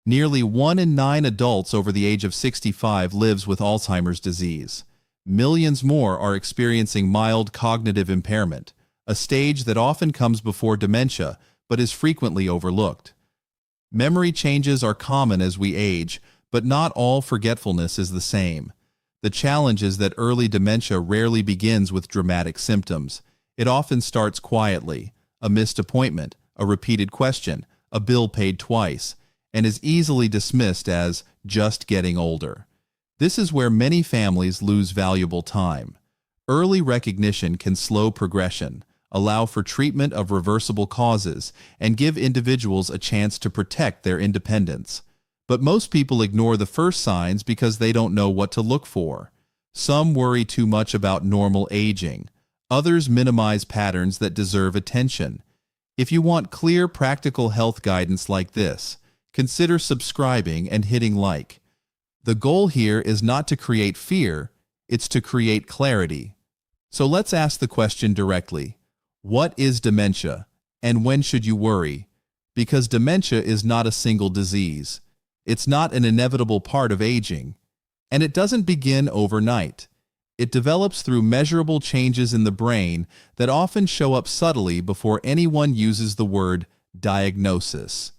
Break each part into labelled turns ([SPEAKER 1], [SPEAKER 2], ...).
[SPEAKER 1] Nearly 1 in 9 adults over the age of 65 lives with Alzheimer's disease. Millions more are experiencing mild cognitive impairment, a stage that often comes before dementia but is frequently overlooked. Memory changes are common as we age, but not all forgetfulness is the same. The challenge is that early dementia rarely begins with dramatic symptoms. It often starts quietly: a missed appointment, a repeated question, a bill paid twice, and is easily dismissed as just getting older. This is where many families lose valuable time. Early recognition can slow progression, allow for treatment of reversible causes, and give individuals a chance to protect their independence. But most people ignore the first signs because they don't know what to look for. Some worry too much about normal aging. Others minimize patterns that deserve attention. If you want clear, practical health guidance like this, consider subscribing and hitting like. The goal here is not to create fear, it's to create clarity. So let's ask the question directly. What is dementia, and when should you worry? Because dementia is not a single disease. It's not an inevitable part of aging, and it doesn't begin overnight. It develops through measurable changes in the brain that often show up subtly before anyone uses the word diagnosis.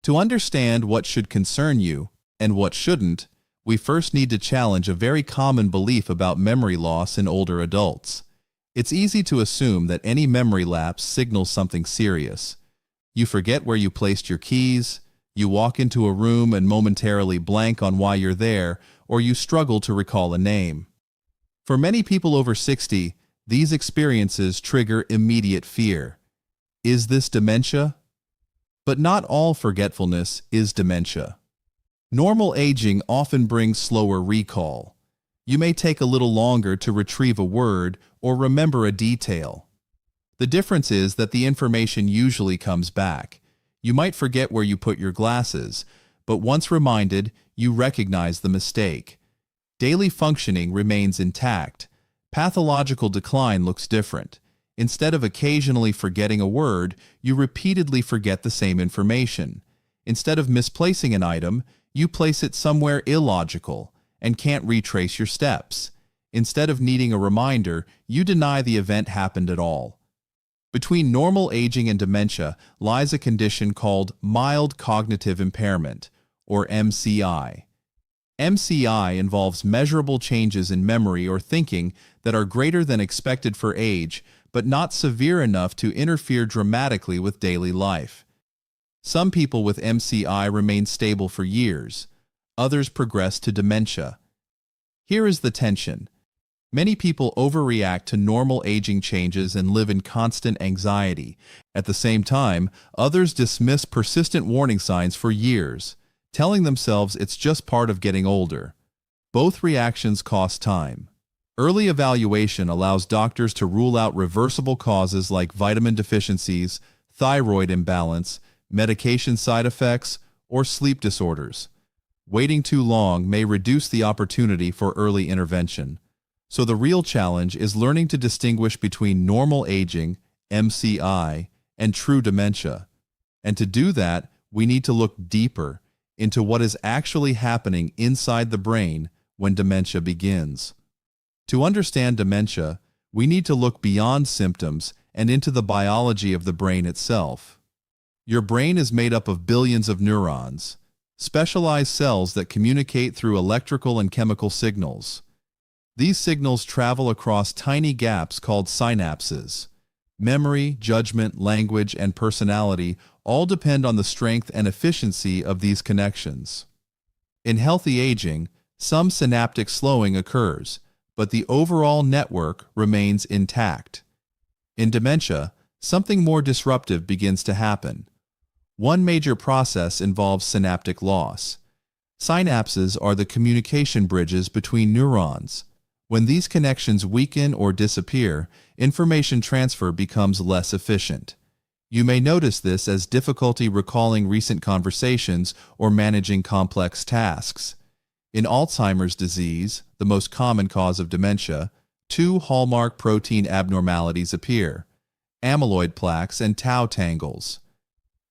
[SPEAKER 1] To understand what should concern you and what shouldn't, we first need to challenge a very common belief about memory loss in older adults. It's easy to assume that any memory lapse signals something serious. You forget where you placed your keys, you walk into a room and momentarily blank on why you're there, or you struggle to recall a name. For many people over 60, these experiences trigger immediate fear. Is this dementia? But not all forgetfulness is dementia. Normal aging often brings slower recall. You may take a little longer to retrieve a word or remember a detail. The difference is that the information usually comes back. You might forget where you put your glasses, but once reminded, you recognize the mistake. Daily functioning remains intact. Pathological decline looks different. Instead of occasionally forgetting a word, you repeatedly forget the same information. Instead of misplacing an item, you place it somewhere illogical and can't retrace your steps. Instead of needing a reminder, you deny the event happened at all. Between normal aging and dementia lies a condition called mild cognitive impairment, or MCI. MCI involves measurable changes in memory or thinking that are greater than expected for age, but not severe enough to interfere dramatically with daily life. Some people with MCI remain stable for years. Others progress to dementia. Here is the tension. Many people overreact to normal aging changes and live in constant anxiety. At the same time, others dismiss persistent warning signs for years, telling themselves it's just part of getting older. Both reactions cost time. Early evaluation allows doctors to rule out reversible causes like vitamin deficiencies, thyroid imbalance, medication side effects, or sleep disorders. Waiting too long may reduce the opportunity for early intervention. So the real challenge is learning to distinguish between normal aging, MCI, and true dementia. And to do that, we need to look deeper into what is actually happening inside the brain when dementia begins. To understand dementia, we need to look beyond symptoms and into the biology of the brain itself. Your brain is made up of billions of neurons, specialized cells that communicate through electrical and chemical signals. These signals travel across tiny gaps called synapses. Memory, judgment, language, and personality all depend on the strength and efficiency of these connections. In healthy aging, some synaptic slowing occurs, but the overall network remains intact. In dementia, something more disruptive begins to happen. One major process involves synaptic loss. Synapses are the communication bridges between neurons. When these connections weaken or disappear, information transfer becomes less efficient. You may notice this as difficulty recalling recent conversations or managing complex tasks. In Alzheimer's disease, the most common cause of dementia, two hallmark protein abnormalities appear: amyloid plaques and tau tangles.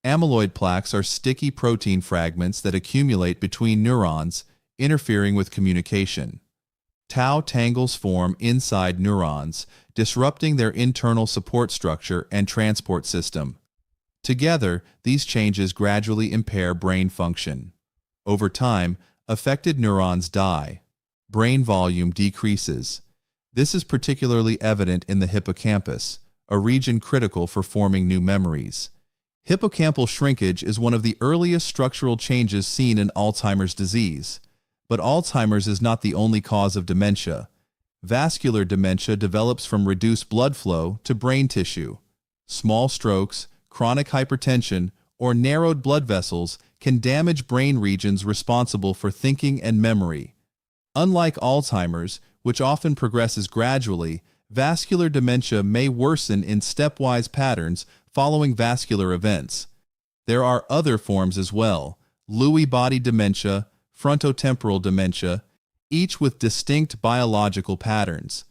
[SPEAKER 1] Amyloid plaques are sticky protein fragments that accumulate between neurons, interfering with communication. Tau tangles form inside neurons, disrupting their internal support structure and transport system. Together, these changes gradually impair brain function. Over time, affected neurons die. Brain volume decreases. This is particularly evident in the hippocampus, a region critical for forming new memories. Hippocampal shrinkage is one of the earliest structural changes seen in Alzheimer's disease. But Alzheimer's is not the only cause of dementia. Vascular dementia develops from reduced blood flow to brain tissue. Small strokes, chronic hypertension, or narrowed blood vessels can damage brain regions responsible for thinking and memory. Unlike Alzheimer's, which often progresses gradually, vascular dementia may worsen in stepwise patterns following vascular events. There are other forms as well: Lewy body dementia, frontotemporal dementia, each with distinct biological patterns.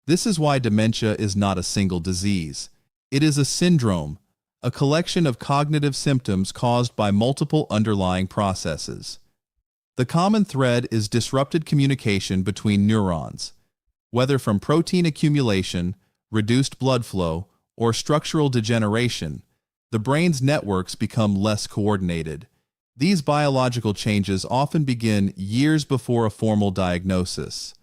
[SPEAKER 1] This is why dementia is not a single disease. It is a syndrome, a collection of cognitive symptoms caused by multiple underlying processes. The common thread is disrupted communication between neurons. Whether from protein accumulation, reduced blood flow, or structural degeneration, the brain's networks become less coordinated. These biological changes often begin years before a formal diagnosis.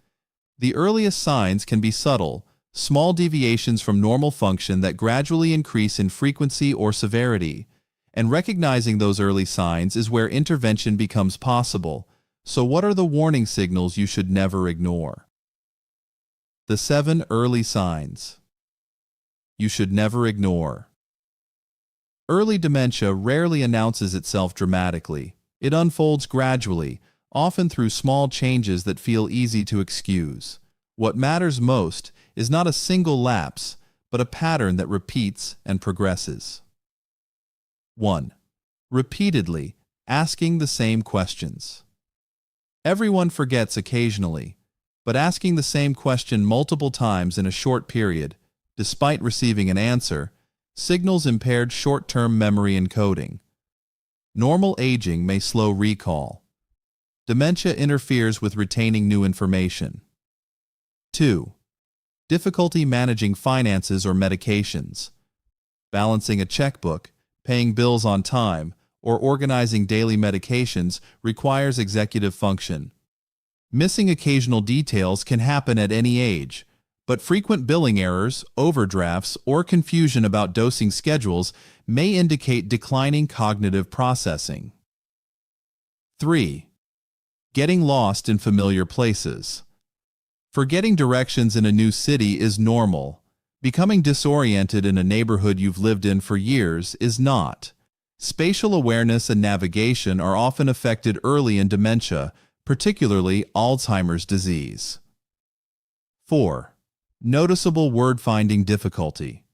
[SPEAKER 1] The earliest signs can be subtle, small deviations from normal function that gradually increase in frequency or severity, and recognizing those early signs is where intervention becomes possible. So what are the warning signals you should never ignore? The 7 early signs you should never ignore. Early dementia rarely announces itself dramatically. It unfolds gradually, often through small changes that feel easy to excuse. What matters most is not a single lapse, but a pattern that repeats and progresses. 1. Repeatedly asking the same questions. Everyone forgets occasionally, but asking the same question multiple times in a short period, despite receiving an answer, signals impaired short-term memory encoding. Normal aging may slow recall. Dementia interferes with retaining new information. 2. Difficulty managing finances or medications. Balancing a checkbook, paying bills on time, or organizing daily medications requires executive function. Missing occasional details can happen at any age, but frequent billing errors, overdrafts, or confusion about dosing schedules may indicate declining cognitive processing. 3. Getting lost in familiar places. Forgetting directions in a new city is normal. Becoming disoriented in a neighborhood you've lived in for years is not. Spatial awareness and navigation are often affected early in dementia, particularly Alzheimer's disease. 4. Noticeable word-finding difficulty.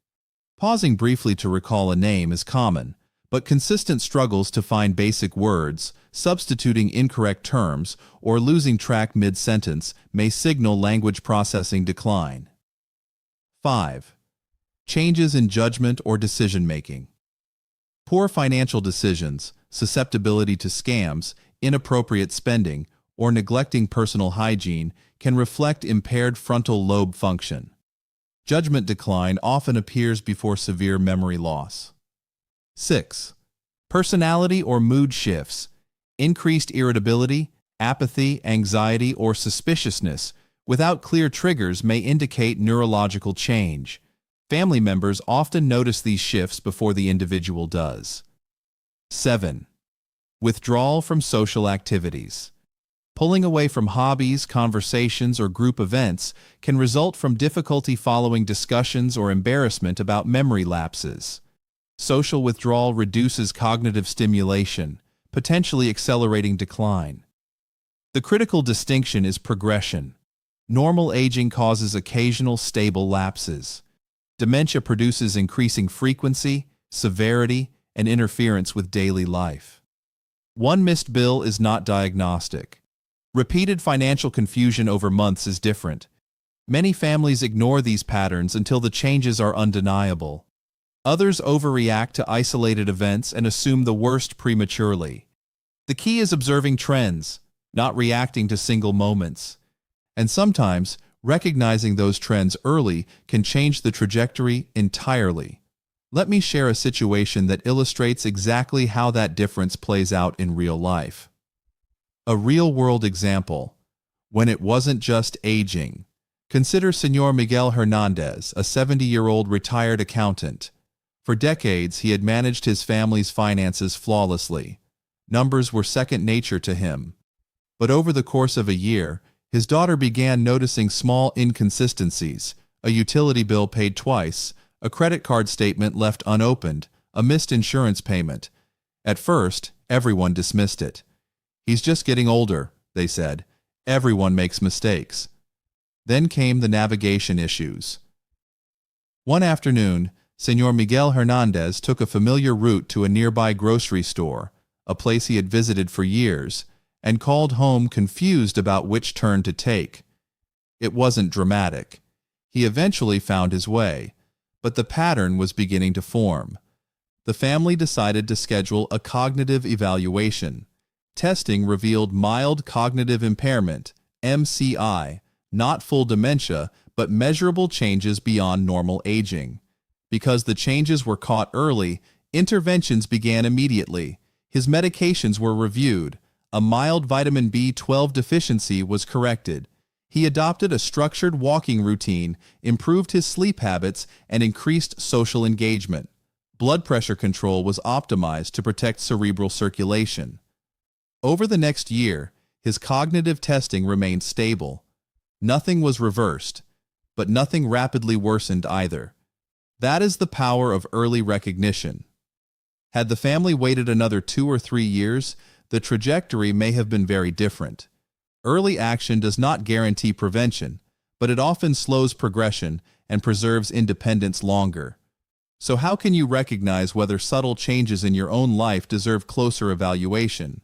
[SPEAKER 1] Pausing briefly to recall a name is common, but consistent struggles to find basic words, substituting incorrect terms, or losing track mid-sentence may signal language processing decline. 5. Changes in judgment or decision-making. Poor financial decisions, susceptibility to scams, inappropriate spending, or neglecting personal hygiene can reflect impaired frontal lobe function. Judgment decline often appears before severe memory loss. 6. Personality or mood shifts. Increased irritability, apathy, anxiety, or suspiciousness without clear triggers may indicate neurological change. Family members often notice these shifts before the individual does. 7. Withdrawal from social activities. Pulling away from hobbies, conversations, or group events can result from difficulty following discussions or embarrassment about memory lapses. Social withdrawal reduces cognitive stimulation, potentially accelerating decline. The critical distinction is progression. Normal aging causes occasional stable lapses. Dementia produces increasing frequency, severity, and interference with daily life. One missed bill is not diagnostic. Repeated financial confusion over months is different. Many families ignore these patterns until the changes are undeniable. Others overreact to isolated events and assume the worst prematurely. The key is observing trends, not reacting to single moments. And sometimes, recognizing those trends early can change the trajectory entirely. Let me share a situation that illustrates exactly how that difference plays out in real life. A real-world example. When it wasn't just aging. Consider Señor Miguel Hernandez, a 70-year-old retired accountant. For decades, he had managed his family's finances flawlessly. Numbers were second nature to him. But over the course of a year, his daughter began noticing small inconsistencies: a utility bill paid twice, a credit card statement left unopened, a missed insurance payment. At first, everyone dismissed it. "He's just getting older," they said. "Everyone makes mistakes." Then came the navigation issues. One afternoon, Señor Miguel Hernandez took a familiar route to a nearby grocery store, a place he had visited for years, and called home confused about which turn to take. It wasn't dramatic. He eventually found his way, but the pattern was beginning to form. The family decided to schedule a cognitive evaluation. Testing revealed mild cognitive impairment, MCI, not full dementia, but measurable changes beyond normal aging. Because the changes were caught early, interventions began immediately. His medications were reviewed. A mild vitamin B12 deficiency was corrected. He adopted a structured walking routine, improved his sleep habits, and increased social engagement. Blood pressure control was optimized to protect cerebral circulation. Over the next year, his cognitive testing remained stable. Nothing was reversed, but nothing rapidly worsened either. That is the power of early recognition. Had the family waited another 2 or 3 years, the trajectory may have been very different. Early action does not guarantee prevention, but it often slows progression and preserves independence longer. So how can you recognize whether subtle changes in your own life deserve closer evaluation?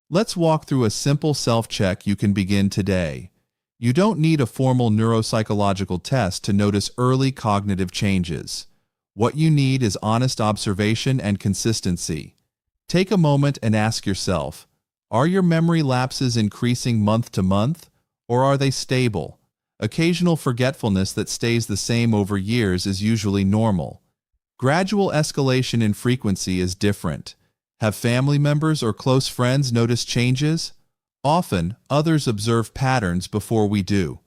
[SPEAKER 1] Let's walk through a simple self-check you can begin today. You don't need a formal neuropsychological test to notice early cognitive changes. What you need is honest observation and consistency. Take a moment and ask yourself, are your memory lapses increasing month to month, or are they stable? Occasional forgetfulness that stays the same over years is usually normal. Gradual escalation in frequency is different. Have family members or close friends noticed changes? Often, others observe patterns before we do.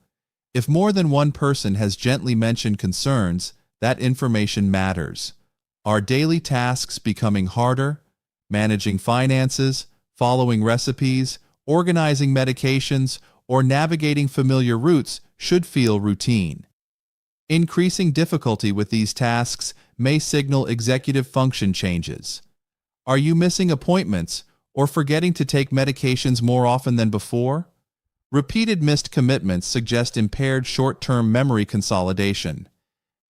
[SPEAKER 1] If more than one person has gently mentioned concerns, that information matters. Are daily tasks becoming harder? Managing finances, following recipes, organizing medications, or navigating familiar routes should feel routine. Increasing difficulty with these tasks may signal executive function changes. Are you missing appointments or forgetting to take medications more often than before? Repeated missed commitments suggest impaired short-term memory consolidation.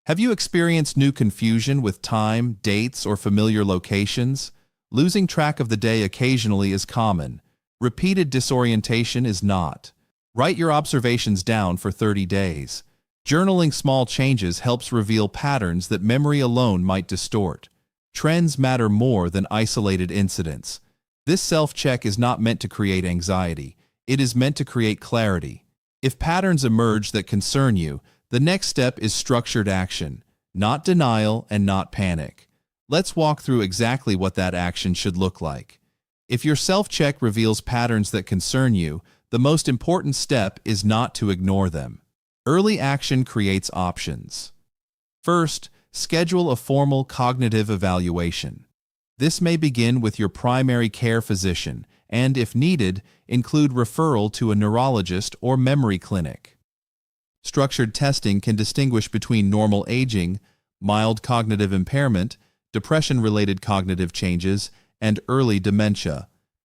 [SPEAKER 1] Have you experienced new confusion with time, dates, or familiar locations? Losing track of the day occasionally is common. Repeated disorientation is not. Write your observations down for 30 days. Journaling small changes helps reveal patterns that memory alone might distort. Trends matter more than isolated incidents. This self-check is not meant to create anxiety. It is meant to create clarity. If patterns emerge that concern you, the next step is structured action, not denial and not panic. Let's walk through exactly what that action should look like. If your self-check reveals patterns that concern you, the most important step is not to ignore them. Early action creates options. First, schedule a formal cognitive evaluation. This may begin with your primary care physician and, if needed, include referral to a neurologist or memory clinic. Structured testing can distinguish between normal aging, mild cognitive impairment, depression-related cognitive changes, and early dementia.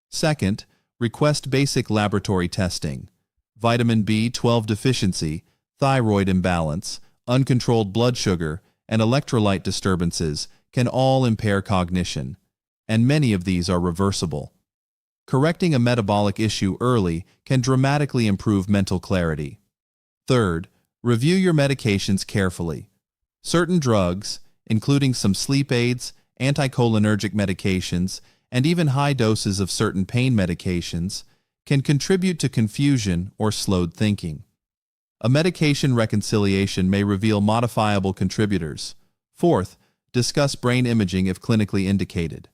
[SPEAKER 1] Second, request basic laboratory testing. Vitamin B12 deficiency, thyroid imbalance, uncontrolled blood sugar, and electrolyte disturbances can all impair cognition, and many of these are reversible. Correcting a metabolic issue early can dramatically improve mental clarity. Third, review your medications carefully. Certain drugs, including some sleep aids, anticholinergic medications, and even high doses of certain pain medications, can contribute to confusion or slowed thinking. A medication reconciliation may reveal modifiable contributors. Fourth, discuss brain imaging if clinically indicated.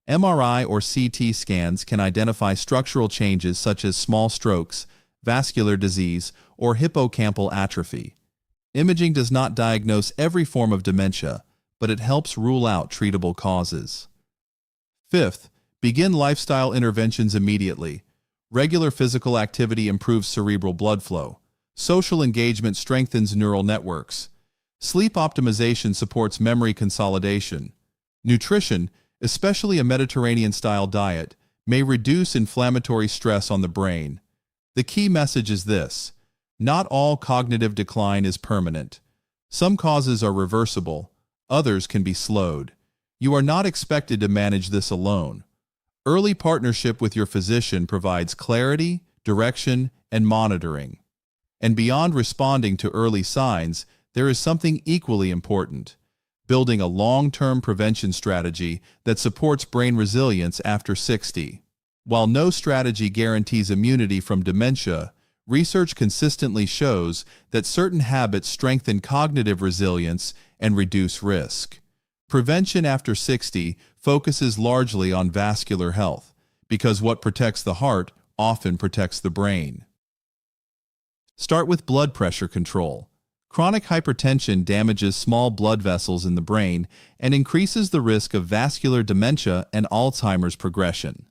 [SPEAKER 1] MRI or CT scans can identify structural changes such as small strokes, vascular disease, or hippocampal atrophy. Imaging does not diagnose every form of dementia, but it helps rule out treatable causes. Fifth, begin lifestyle interventions immediately. Regular physical activity improves cerebral blood flow. Social engagement strengthens neural networks. Sleep optimization supports memory consolidation. Nutrition, especially a Mediterranean-style diet, may reduce inflammatory stress on the brain. The key message is this: not all cognitive decline is permanent. Some causes are reversible, others can be slowed. You are not expected to manage this alone. Early partnership with your physician provides clarity, direction, and monitoring. And beyond responding to early signs, there is something equally important: building a long-term prevention strategy that supports brain resilience after 60. While no strategy guarantees immunity from dementia, research consistently shows that certain habits strengthen cognitive resilience and reduce risk. Prevention after 60 focuses largely on vascular health, because what protects the heart often protects the brain. Start with blood pressure control. Chronic hypertension damages small blood vessels in the brain and increases the risk of vascular dementia and Alzheimer's progression.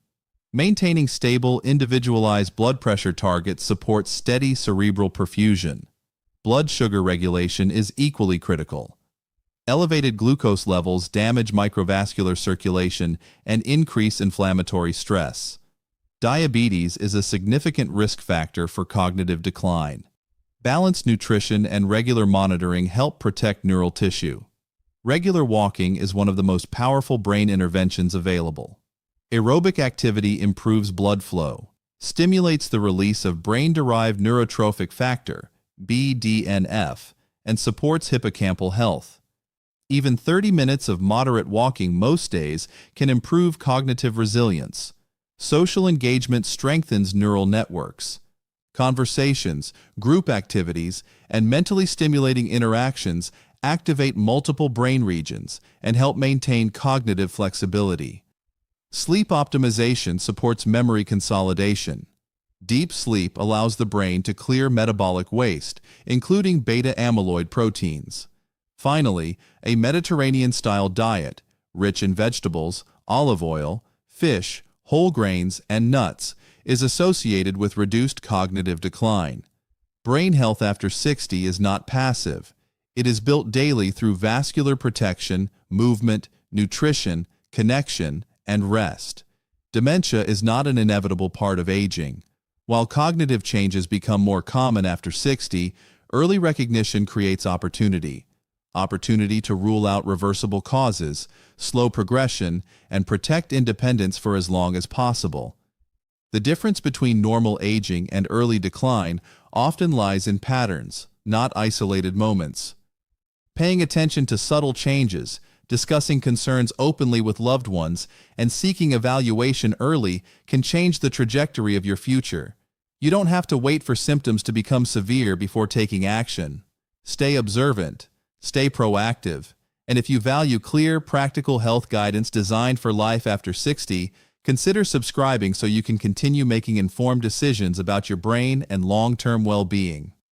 [SPEAKER 1] Maintaining stable, individualized blood pressure targets supports steady cerebral perfusion. Blood sugar regulation is equally critical. Elevated glucose levels damage microvascular circulation and increase inflammatory stress. Diabetes is a significant risk factor for cognitive decline. Balanced nutrition and regular monitoring help protect neural tissue. Regular walking is one of the most powerful brain interventions available. Aerobic activity improves blood flow, stimulates the release of brain-derived neurotrophic factor, BDNF, and supports hippocampal health. Even 30 minutes of moderate walking most days can improve cognitive resilience. Social engagement strengthens neural networks. Conversations, group activities, and mentally stimulating interactions activate multiple brain regions and help maintain cognitive flexibility. Sleep optimization supports memory consolidation. Deep sleep allows the brain to clear metabolic waste, including beta amyloid proteins. Finally, a Mediterranean-style diet, rich in vegetables, olive oil, fish, whole grains, and nuts, is associated with reduced cognitive decline. Brain health after 60 is not passive. It is built daily through vascular protection, movement, nutrition, connection, and rest. Dementia is not an inevitable part of aging. While cognitive changes become more common after 60, early recognition creates opportunity. Opportunity to rule out reversible causes, slow progression, and protect independence for as long as possible. The difference between normal aging and early decline often lies in patterns, not isolated moments. Paying attention to subtle changes, discussing concerns openly with loved ones, and seeking evaluation early can change the trajectory of your future. You don't have to wait for symptoms to become severe before taking action. Stay observant, stay proactive, and if you value clear, practical health guidance designed for life after 60, consider subscribing so you can continue making informed decisions about your brain and long-term well-being.